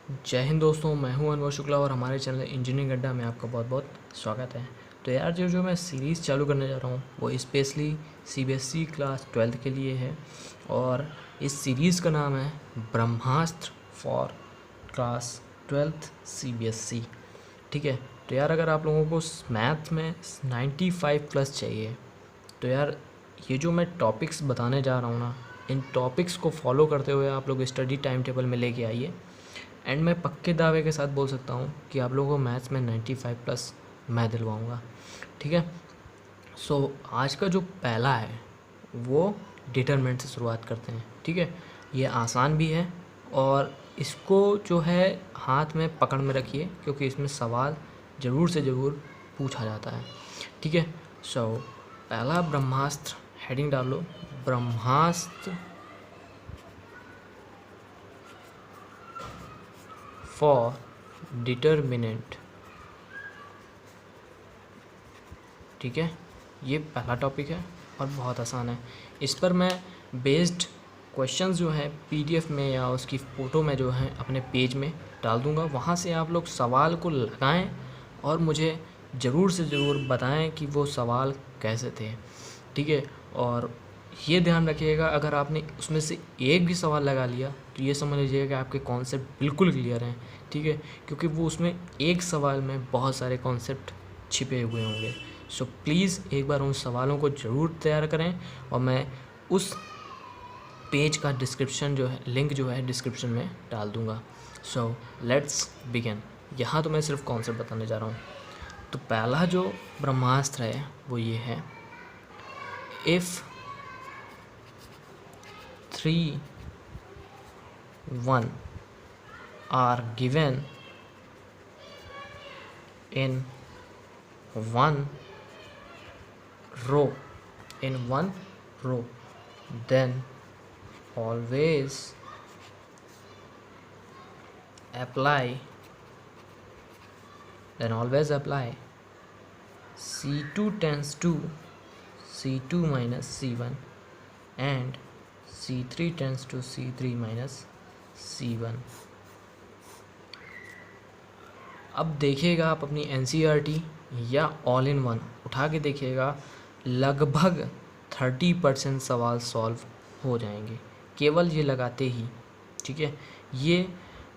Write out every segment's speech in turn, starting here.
जय हिंद दोस्तों, मैं हूं अनवर शुक्ला और हमारे चैनल इंजीनियरिंग अड्डा में आपका बहुत बहुत स्वागत है। तो यार जो मैं सीरीज़ चालू करने जा रहा हूं वो स्पेशली सीबीएसई क्लास 12th के लिए है और इस सीरीज़ का नाम है ब्रह्मास्त्र फॉर क्लास 12th सीबीएसई। ठीक है। तो यार अगर आप लोगों को मैथ में 95 प्लस चाहिए तो यार ये जो मैं टॉपिक्स बताने जा रहा हूँ ना, इन टॉपिक्स को फॉलो करते हुए आप लोग स्टडी टाइम टेबल में लेके आइए। एंड मैं पक्के दावे के साथ बोल सकता हूँ कि आप लोगों को मैथ्स में 95 प्लस मैं दिलवाऊँगा। ठीक है। सो आज का जो पहला है वो डिटरमिनेंट से शुरुआत करते हैं। ठीक है। ये आसान भी है और इसको जो है हाथ में पकड़ में रखिए क्योंकि इसमें सवाल ज़रूर से ज़रूर पूछा जाता है। ठीक है। सो पहला ब्रह्मास्त्र, हेडिंग डाल लो ब्रह्मास्त्र फॉर डिटरमिनेंट। ठीक है। ये पहला टॉपिक है और बहुत आसान है। इस पर मैं बेस्ड क्वेश्चंस जो है पीडीएफ में या उसकी फ़ोटो में जो है अपने पेज में डाल दूंगा। वहाँ से आप लोग सवाल को लगाएं और मुझे ज़रूर से ज़रूर बताएं कि वो सवाल कैसे थे। ठीक है। और ये ध्यान रखिएगा अगर आपने उसमें से एक भी सवाल लगा लिया तो ये समझ लीजिएगा कि आपके कॉन्सेप्ट बिल्कुल क्लियर हैं। ठीक है। क्योंकि वो उसमें एक सवाल में बहुत सारे कॉन्सेप्ट छिपे हुए होंगे। सो प्लीज़ एक बार उन सवालों को ज़रूर तैयार करें और मैं उस पेज का डिस्क्रिप्शन जो है लिंक जो है डिस्क्रिप्शन में डाल दूँगा। So let's begin. यहाँ तो मैं सिर्फ कॉन्सेप्ट बताने जा रहा हूँ। तो पहला जो ब्रह्मास्त्र है वो ये है, if 3 1 are given in one row then always apply C2 tends to C2 minus C1 and C3 tends to C3 minus C1। अब देखिएगा आप अपनी एनसीईआरटी या ऑल इन वन उठा के देखिएगा, लगभग 30% सवाल सॉल्व हो जाएंगे केवल ये लगाते ही। ठीक है। ये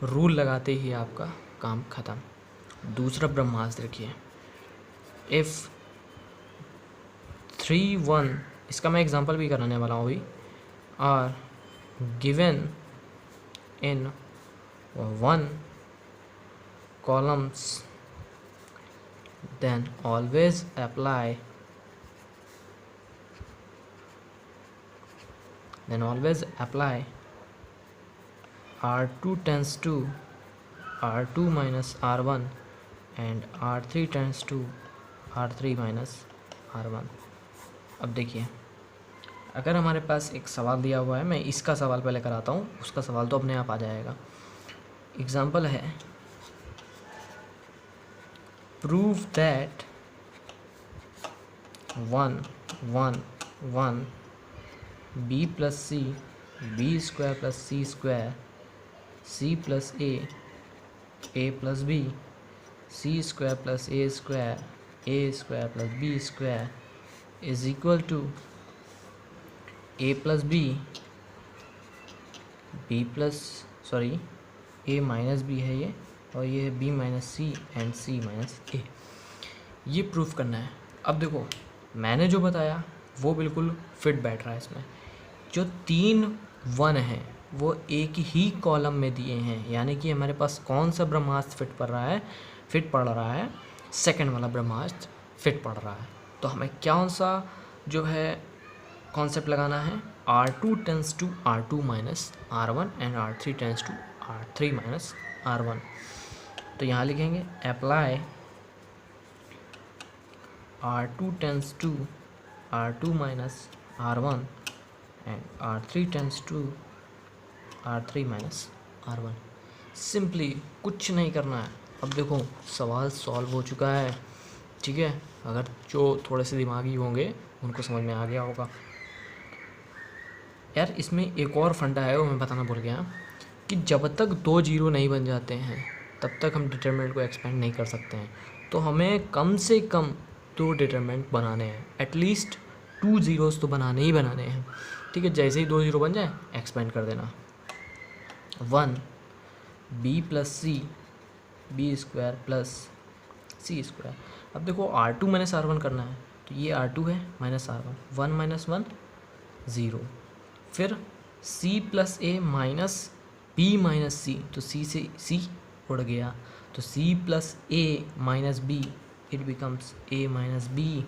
रूल लगाते ही आपका काम ख़त्म। दूसरा ब्रह्मास्त्र देखिए, इफ़ 3 1, इसका मैं एग्जांपल भी कराने वाला हूँ अभी, are given in 1 columns then always apply R2 tends to R2 minus R1 and R3 tends to R3 minus R1। अब देखिए अगर हमारे पास एक सवाल दिया हुआ है, मैं इसका सवाल पहले कराता हूँ, उसका सवाल तो अपने आप आ जाएगा। एग्जाम्पल है, prove that 1 1 1 b plus c b square plus c square c plus a plus b c square plus a square plus b square is equal to a plus b a minus B है ये, और ये है b minus C and c minus A. ये proof करना है। अब देखो मैंने जो बताया वो बिल्कुल फिट बैठ रहा है इसमें। जो 3 1 हैं वो एक ही कॉलम में दिए हैं, यानी कि हमारे पास कौन सा ब्रह्मास्त्र फिट पड़ रहा है, सेकंड वाला ब्रह्मास्त्र फिट पड़ रहा है। तो हमें कौन सा जो है कॉन्सेप्ट लगाना है, R2 tends to R2 minus R1 and R3 tends to R3 minus R1। तो यहाँ लिखेंगे apply R2 tends to R2 minus R1 and R3 tends to R3 minus R1। Simply कुछ नहीं करना है। अब देखो सवाल सॉल्व हो चुका है। ठीक है। अगर जो थोड़े से दिमागी होंगे उनको समझ में आ गया होगा। यार इसमें एक और फंडा है वो मैं बताना भूल गया। कि जब तक 2 जीरो नहीं बन जाते हैं तब तक हम डिटरमिनेंट को एक्सपेंड नहीं कर सकते हैं। तो हमें कम से कम 2 डिटरमिनेंट बनाने हैं, एटलीस्ट 2 ज़ीरोज़ तो बनाने ही बनाने हैं। ठीक है, जैसे ही 2 ज़ीरो बन जाए एक्सपेंड कर देना। 1 B plus C B square plus C square. अब देखो R2 माइनस R1 करना है, तो ये R2 है माइनस R1, 1 माइनस 1 ज़ीरो। फिर C plus A minus B minus C, तो C से C उड़ गया, तो C plus A minus B, it becomes A minus B.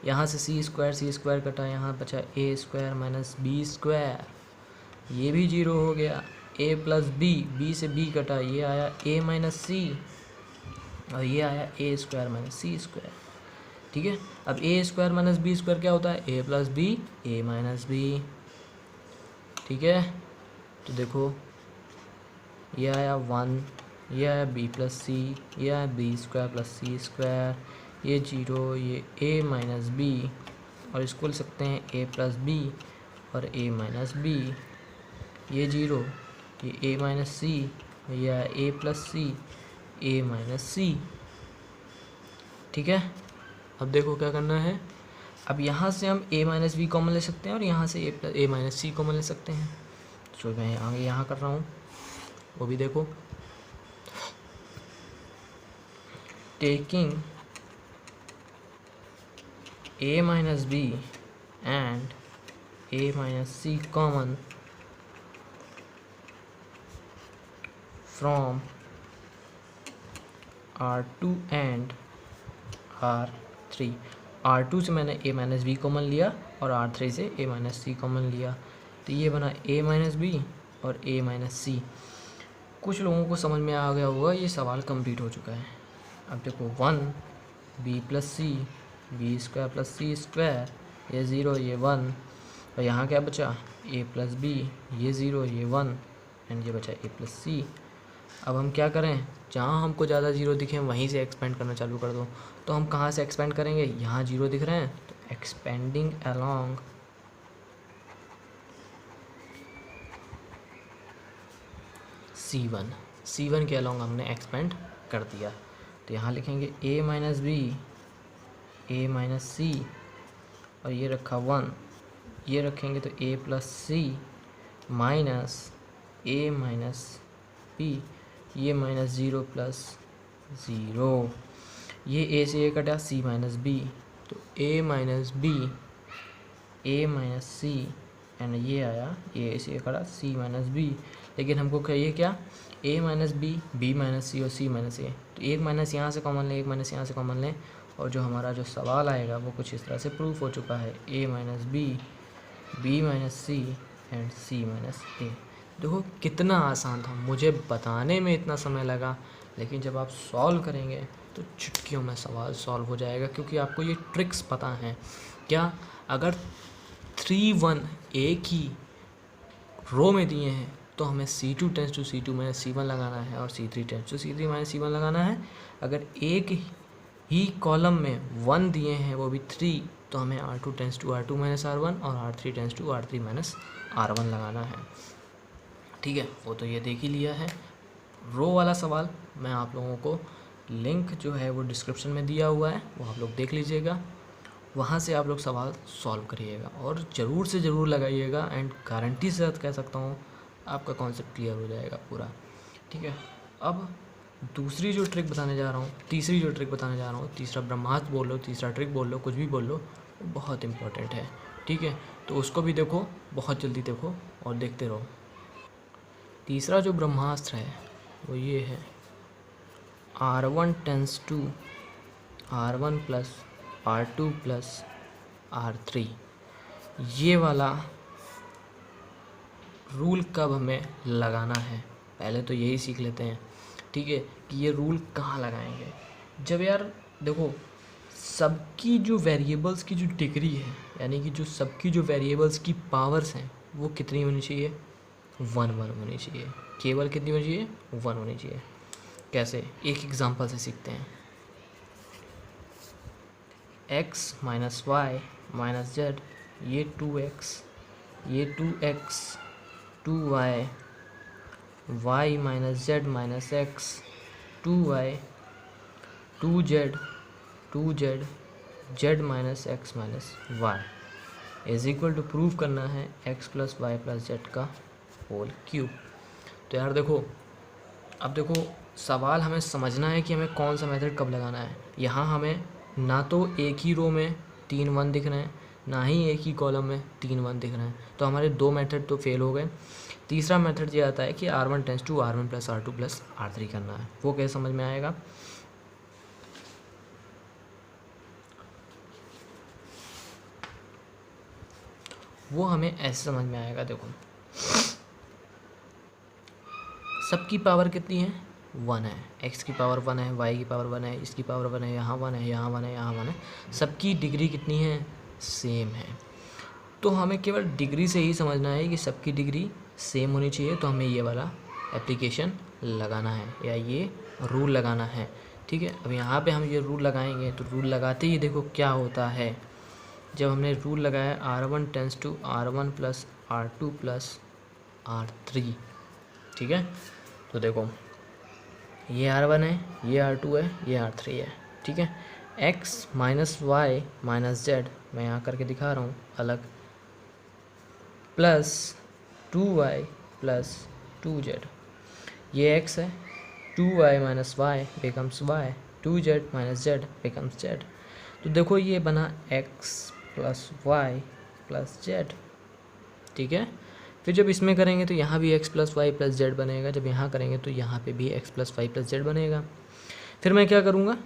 यहाँ से C स्क्वायर कटा, यहाँ बचा A square minus B square, ये भी जीरो हो गया। A प्लस बी से B कटा, ये आया A माइनस सी, और ये आया A square minus C square. ठीक है, अब A square minus B square क्या होता है? A plus B, A minus B. ठीक है, तो देखो ये आया 1, ये आया B प्लस सी, ये आया B square plus C square, ये जीरो, ये A माइनस बी, और इसको लिख सकते हैं A प्लस बी और A माइनस बी। ये जीरो, ये A माइनस सी, ये आया A plus C, A minus C. ठीक है, अब देखो क्या करना है। अब यहाँ से हम A माइनस बी कॉमन ले सकते हैं और यहाँ से A माइनस सी कॉमन ले सकते हैं। तो मैं आगे यहाँ कर रहा हूँ, वो भी देखो। Taking A minus B and A minus C common from R2 and R3। R2 से मैंने A माइनस बी कॉमन लिया और R3 से A माइनस सी कॉमन लिया, तो ये बना A माइनस बी और A माइनस सी। कुछ लोगों को समझ में आ गया होगा, ये सवाल कंप्लीट हो चुका है। अब देखो 1 B plus C B square plus C square, ये ज़ीरो, ये 1, और यहाँ क्या बचा? A प्लस बी, ये ज़ीरो, ये 1, एंड ये बचा A प्लस सी। अब हम क्या करें, जहाँ हमको ज़्यादा जीरो दिखे वहीं से एक्सपेंड करना चालू कर दो। तो हम कहाँ से एक्सपेंड करेंगे? यहाँ जीरो दिख रहे हैं, तो एक्सपेंडिंग अलोंग C1 के अलोंग हमने एक्सपेंड कर दिया। तो यहाँ लिखेंगे A minus B, A minus C, और ये रखा 1, ये रखेंगे तो A plus C minus A minus B, ये माइनस ज़ीरो प्लस ज़ीरो, ये A से A कटा, C माइनस बी, तो A minus B, A minus C, and ये आया A से A कटा C माइनस बी। लेकिन हमको चाहिए क्या? A minus B, B minus C और C माइनस ए। तो एक माइनस यहाँ से कॉमन लें, एक माइनस यहाँ से कॉमन लें, और जो हमारा जो सवाल आएगा वो कुछ इस तरह से प्रूफ हो चुका है। A minus B, B minus C and C minus A. देखो कितना आसान था, मुझे बताने में इतना समय लगा, लेकिन जब आप सॉल्व करेंगे तो चुटकियों में सवाल सॉल्व हो जाएगा, क्योंकि आपको ये ट्रिक्स पता हैं। क्या? अगर 3 1 एक ही रो में दिए हैं तो हमें C2 टेंस टू C2 माइनस C1 लगाना है और C3 टेंस टू C3 माइनस C1 लगाना है। अगर एक ही कॉलम में 1 दिए हैं, वो भी 3, तो हमें R2 tends to R2 minus R1 और R3 tends to R3 minus R1 लगाना है। ठीक है, वो तो ये देख ही लिया है। रो वाला सवाल मैं आप लोगों को लिंक जो है वो डिस्क्रिप्शन में दिया हुआ है, वो आप लोग देख लीजिएगा, वहाँ से आप लोग सवाल सॉल्व करिएगा और ज़रूर से ज़रूर लगाइएगा। एंड गारंटी से कह सकता हूँ आपका कॉन्सेप्ट क्लियर हो जाएगा पूरा। ठीक है, अब दूसरी जो ट्रिक बताने जा रहा हूँ, तीसरी जो ट्रिक बताने जा रहा हूँ, तीसरा ब्रह्मास्त्र बोल लो, तीसरा ट्रिक बोल लो, कुछ भी बोल लो, वो बहुत इंपॉर्टेंट है। ठीक है, तो उसको भी देखो, बहुत जल्दी देखो और देखते रहो। तीसरा जो ब्रह्मास्त्र है वो ये है, R1 tense to R1 plus R2 plus R3। ये वाला रूल कब हमें लगाना है, पहले तो यही सीख लेते हैं। ठीक है, कि ये रूल कहाँ लगाएंगे। जब यार देखो, सबकी जो वेरिएबल्स की जो डिग्री है, यानी कि जो सबकी जो वेरिएबल्स की पावर्स हैं, वो कितनी होनी चाहिए? 1 1 होनी चाहिए। केवल कितनी होनी चाहिए? 1 होनी चाहिए। कैसे? एक एग्जांपल से सीखते हैं। x minus Y minus Z, ये 2x, ये 2x 2y Y minus Z minus x, 2y 2z Z minus x minus Y is equal to prove करना है X plus Y plus Z का होल क्यूब। तो यार देखो, अब देखो सवाल हमें समझना है कि हमें कौन सा मेथड कब लगाना है। यहाँ हमें ना तो एक ही रो में 3 1 दिख रहे हैं, ना ही एक ही कॉलम में 3 1 दिख रहे हैं, तो हमारे 2 मेथड तो फेल हो गए। तीसरा मेथड ये आता है कि R1 tense to R1 plus R2 plus R3 करना है। वो कैसे समझ में आएगा? वो हमें ऐसे समझ में आएगा, देखो सबकी पावर कितनी है? 1 है। x की पावर 1 है, y की पावर 1 है, इसकी पावर 1 है, यहाँ 1 है, यहाँ 1 है, यहाँ 1 है। सबकी डिग्री कितनी है? सेम है। तो हमें केवल डिग्री से ही समझना है कि सबकी डिग्री सेम होनी चाहिए, तो हमें ये वाला एप्लीकेशन लगाना है या ये रूल लगाना है। ठीक है, अब यहाँ पे हम ये रूल लगाएंगे तो रूल लगाते ही देखो क्या होता है। जब हमने रूल लगाया R1 tense to R1 plus R2 plus R3, ठीक है, तो देखो ये R1 है, ये R2 है, ये R3 है। ठीक है, x minus Y minus Z मैं यहाँ करके दिखा रहा हूँ अलग, प्लस 2y प्लस 2z, ये x है, 2y minus Y becomes y, 2z minus z becomes z। तो देखो ये बना x plus Y plus Z. ठीक है, फिर जब इसमें करेंगे तो यहाँ भी x plus Y plus Z बनेगा, जब यहाँ करेंगे तो यहाँ पे भी x plus Y plus Z बनेगा। फिर मैं क्या करूँगा,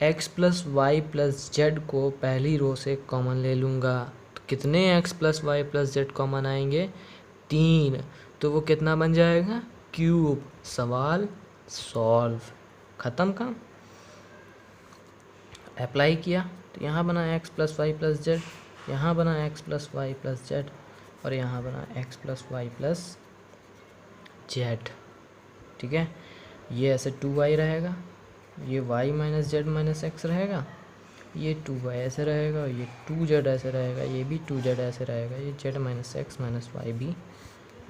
x plus Y plus Z को पहली रो से कॉमन ले लूँगा। तो कितने x plus Y plus Z common आएंगे? 3। तो वो कितना बन जाएगा? क्यूब। सवाल सॉल्व, ख़त्म काम। अप्लाई किया तो यहाँ बना x plus Y plus Z, यहाँ बना x plus Y plus Z, और यहाँ बना x plus Y plus Z. ठीक है, ये ऐसे 2y रहेगा, ये y minus Z minus X रहेगा, ये 2y ऐसे रहेगा, ये 2z ऐसे रहेगा, ये भी 2z ऐसे रहेगा, ये z minus x minus y भी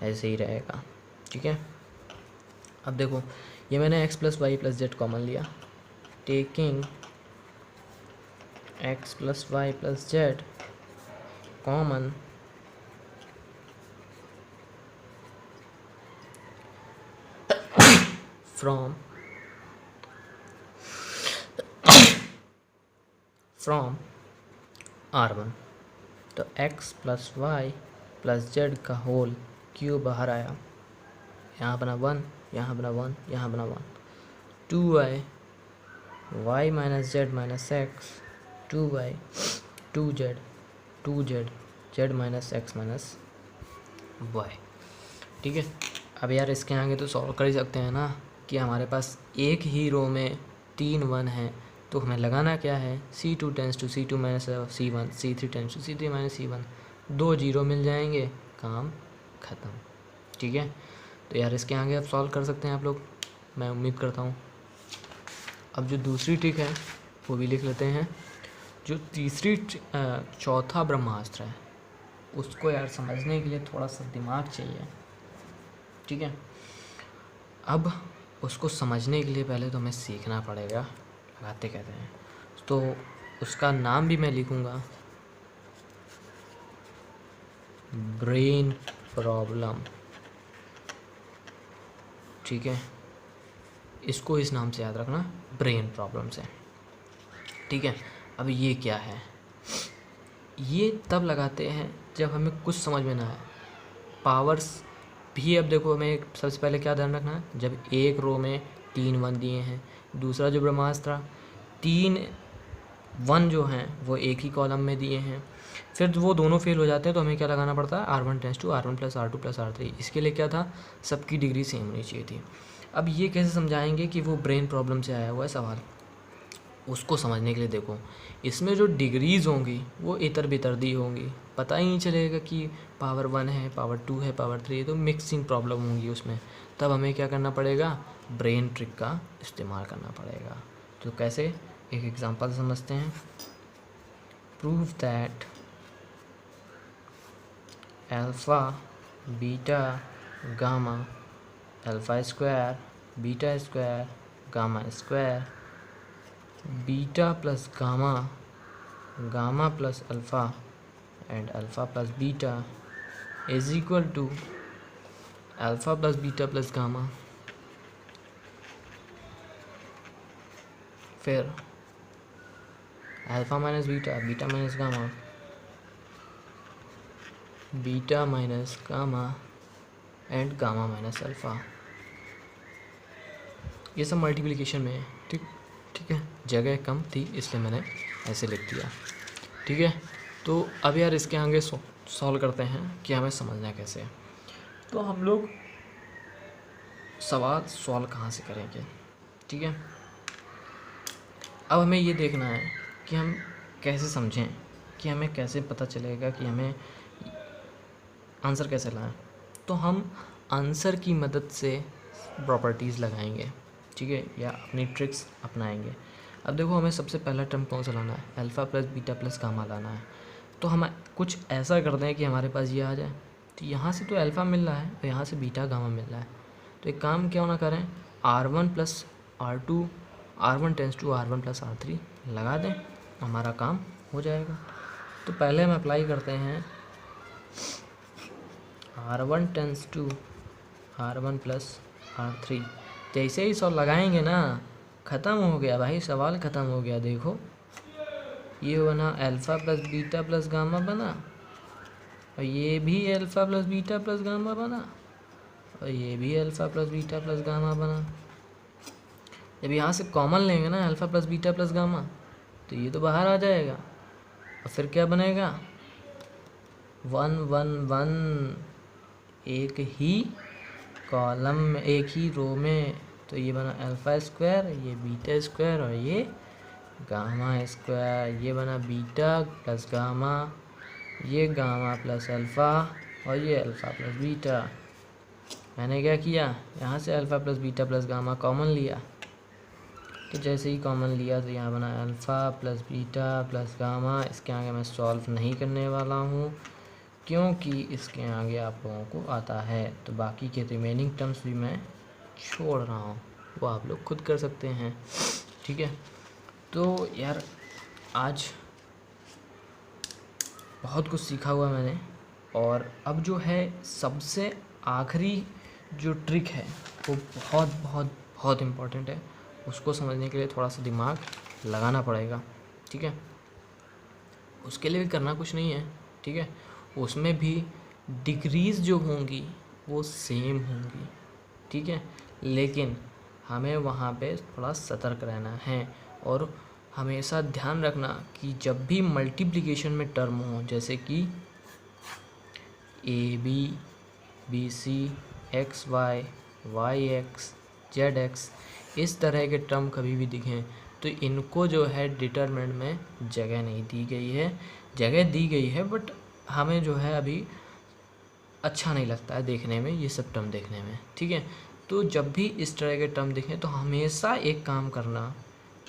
ऐसे ही रहेगा। ठीक है, अब देखो ये मैंने x plus Y plus Z common लिया, taking x plus Y plus Z common, from R1। तो x plus Y plus Z का होल क्यूब बाहर आया, यहाँ बना 1, यहाँ बना 1, यहाँ बना 1, 2y Y minus Z minus x, 2y 2z Z minus x minus y. ठीक है, अब यार इसके आगे तो सॉल्व कर ही सकते हैं ना कि हमारे पास एक ही रो में 3 1 हैं, तो हमें लगाना क्या है, C2 टेंस टू C2 माइनस C1, C3 tends to C3 माइनस C1, 2 0 मिल जाएंगे, काम ख़त्म। ठीक है, तो यार इसके आगे आप सॉल्व कर सकते हैं आप लोग, मैं उम्मीद करता हूँ। अब जो दूसरी ट्रिक है वो भी लिख लेते हैं। जो तीसरी चौथा ब्रह्मास्त्र है उसको यार समझने के लिए थोड़ा सा दिमाग चाहिए। ठीक है, अब उसको समझने के लिए पहले तो हमें सीखना पड़ेगा लगाते कहते हैं, तो उसका नाम भी मैं लिखूँगा ब्रेन प्रॉब्लम। ठीक है, इसको इस नाम से याद रखना, ब्रेन प्रॉब्लम से। ठीक है, अब ये क्या है, ये तब लगाते हैं जब हमें कुछ समझ में ना आए। पावर्स भी अब देखो हमें सबसे पहले क्या ध्यान रखना है, जब एक रो में 3 1 दिए हैं, दूसरा जो ब्रह्मास्त्र 3 1 जो हैं वो एक ही कॉलम में दिए हैं, फिर वो दोनों फेल हो जाते हैं, तो हमें क्या लगाना पड़ता है, R1 tense to R1 plus R2 plus R3। इसके लिए क्या था, सबकी डिग्री सेम होनी चाहिए थी। अब ये कैसे समझाएंगे कि वो ब्रेन प्रॉब्लम से आया हुआ है सवाल, उसको समझने के लिए देखो इसमें जो डिग्रीज़ होंगी वो इतर बितर दी होंगी, पता ही नहीं चलेगा कि पावर 1 है, पावर 2 है, पावर 3 है, तो मिक्सिंग प्रॉब्लम होंगी उसमें। तब हमें क्या करना पड़ेगा, ब्रेन ट्रिक का इस्तेमाल करना पड़ेगा। तो कैसे, एक एग्जांपल समझते हैं। Prove that alpha beta gamma alpha square beta square gamma square beta plus gamma gamma plus alpha and alpha plus beta is equal to alpha plus beta plus gamma, फिर alpha minus beta beta minus gamma beta minus gamma and gamma minus alpha. ये सब multiplication में है। ठीक है, जगह कम थी इसलिए मैंने ऐसे लिख दिया। ठीक है, तो अब यार इसके आगे सॉल्व करते हैं कि हमें समझना कैसे है। तो हम लोग सवाल सॉल्व कहाँ से करेंगे। ठीक है, अब हमें ये देखना है कि हम कैसे समझें, कि हमें कैसे पता चलेगा कि हमें आंसर कैसे लाएं। तो हम आंसर की मदद से प्रॉपर्टीज़ लगाएंगे, ठीक है, या अपनी ट्रिक्स अपनाएंगे। अब देखो, हमें सबसे पहला टर्म कौन सा लाना है, alpha plus beta plus gamma लाना है। तो हम कुछ ऐसा करते हैं कि हमारे पास ये आ जाए। तो यहाँ से तो अल्फ़ा मिल रहा है और यहाँ से बीटा गामा मिल रहा है। तो एक काम क्यों ना करें, R1 plus R2 R1 tense to R1 plus R3 लगा दें, हमारा काम हो जाएगा। तो पहले हम अप्लाई करते हैं R1 tense to R1 plus R3। जैसे ही सॉल्व लगाएंगे ना, ख़त्म हो गया भाई, सवाल ख़त्म हो गया। देखो ये बना alpha plus beta plus gamma बना, और ये भी alpha plus beta plus gamma बना, और ये भी alpha plus beta plus gamma बना। जब यहाँ से कॉमन लेंगे ना alpha plus beta plus gamma, तो ये तो बाहर आ जाएगा, और फिर क्या बनेगा 1 1 1, एक ही कॉलम में एक ही रो में। तो ये बना अल्फ़ा स्क्वायर, ये बीटा स्क्वायर, और ये गामा स्क्वायर। ये बना बीटा प्लस गामा, ये गामा प्लस अल्फ़ा, और ये अल्फ़ा प्लस बीटा। मैंने क्या किया, यहाँ से alpha plus beta plus gamma common लिया। तो जैसे ही कॉमन लिया तो यहाँ बना alpha plus beta plus gamma. इसके आगे मैं सॉल्व नहीं करने वाला हूँ, क्योंकि इसके आगे आप लोगों को आता है। तो बाकी के रिमेनिंग टर्म्स भी मैं छोड़ रहा हूँ, वो आप लोग खुद कर सकते हैं। ठीक है, तो यार आज बहुत कुछ सीखा हुआ मैंने, और अब जो है सबसे आखिरी जो ट्रिक है वो बहुत बहुत बहुत इम्पोर्टेंट है। उसको समझने के लिए थोड़ा सा दिमाग लगाना पड़ेगा। ठीक है, उसके लिए भी करना कुछ नहीं है। ठीक है, उसमें भी डिग्रीज़ जो होंगी वो सेम होंगी। ठीक है, लेकिन हमें वहाँ पे थोड़ा सतर्क रहना है, और हमेशा ध्यान रखना कि जब भी मल्टीप्लिकेशन में टर्म हो, जैसे कि AB BC XY YX ZX, इस तरह के टर्म कभी भी दिखें तो इनको जो है डिटरमिनेंट में जगह नहीं दी गई है। जगह दी गई है, बट हमें जो है अभी अच्छा नहीं लगता है देखने में, ये सब टर्म देखने में। ठीक है, तो जब भी इस तरह के टर्म दिखें तो हमेशा एक काम करना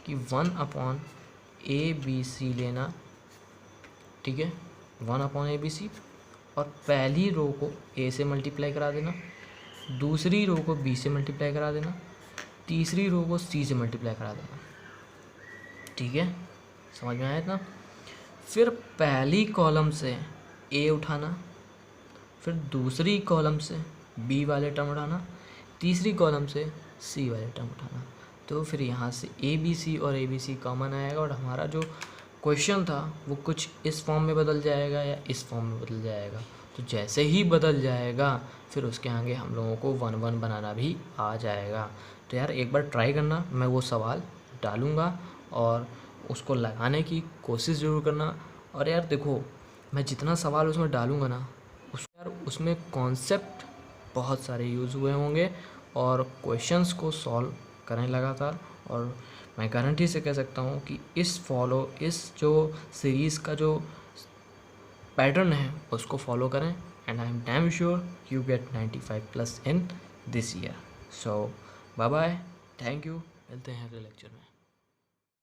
कि 1/ABC लेना। ठीक है, 1/ABC, और पहली रो को A से मल्टीप्लाई करा देना, दूसरी रो को B से मल्टीप्लाई करा देना, तीसरी रो को C से मल्टीप्लाई करा देना। ठीक है, समझ में आया इतना। फिर पहली कॉलम से A उठाना, फिर दूसरी कॉलम से B वाले टर्म उठाना, तीसरी कॉलम से C वाले टर्म उठाना। तो फिर यहाँ से ABC और ABC कॉमन आएगा, और हमारा जो क्वेश्चन था वो कुछ इस फॉर्म में बदल जाएगा या इस फॉर्म में बदल जाएगा। तो जैसे ही बदल जाएगा फिर उसके आगे हम लोगों को 1 1 बनाना भी आ जाएगा। तो यार एक बार ट्राई करना, मैं वो सवाल डालूँगा और उसको लगाने की कोशिश ज़रूर करना। और यार देखो, मैं जितना सवाल उसमें डालूँगा ना, उसमें कॉन्सेप्ट बहुत सारे यूज़ हुए होंगे, और क्वेश्चंस को सॉल्व करें लगातार। और मैं गारंटी से कह सकता हूँ कि इस जो सीरीज़ का जो पैटर्न है उसको फॉलो करें, and I am damn sure you get 95+ in this year. So bye bye, thank you, मिलते हैं अगले लेक्चर में।